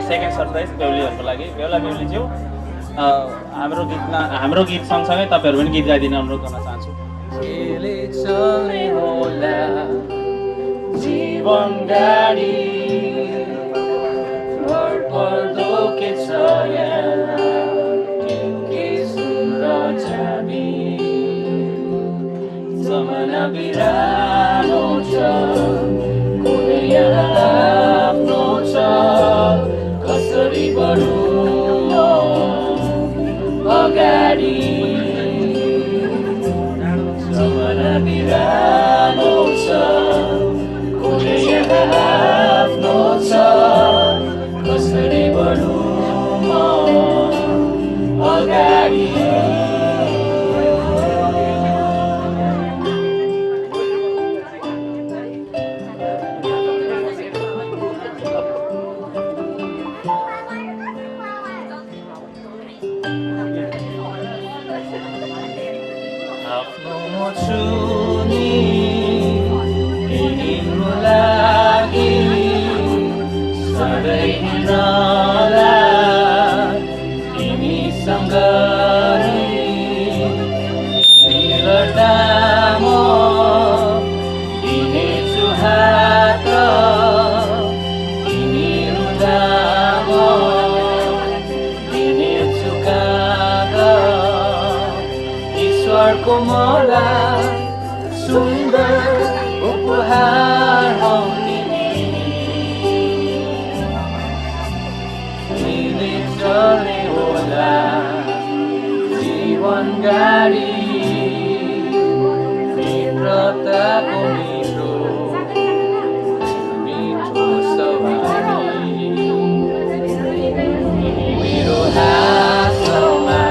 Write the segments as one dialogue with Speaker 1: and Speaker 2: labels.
Speaker 1: Second surprise बेहुलीहरूको लागि बेहुला बेहुलीज्यू हाम्रो गीत सँगसँगै तपाईँहरू पनि गीत गाइदिन अनुरोध गर्न चाहन्छु।
Speaker 2: केले चल्ने होला जीवन गाडी पर्दो के छ के सुरक्षाबी जमाना बिरानो छ कुनै आफ्नो छ कसरी बढौँ अगाडि जमाना बिरानो छ कुनै आफ्नो छ कसरी बढौँ अगाडि आफ्नो छुनी तिम्रो लागि सधैँ हिँड्नला तिमीसँग निरता म दिनेछु हात तिमी रुँदा म दिनेछु कागज ईश्वरको मलाई सुन्दर उपहार हौ तिमीले चल्ने होला जीवन गाडी मित्रताको मिठो मिठो सवारी मेरो हातमा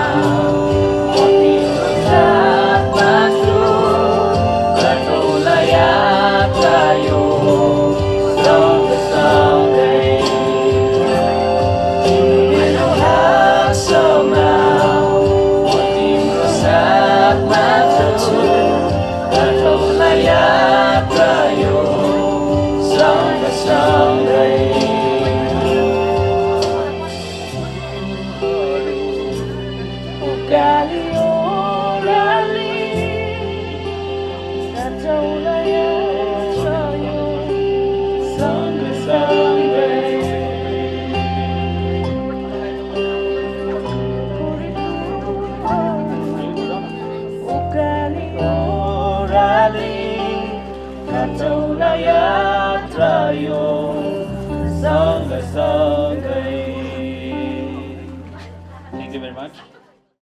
Speaker 2: यात्रा यो सँगसँगै। Thank you very much.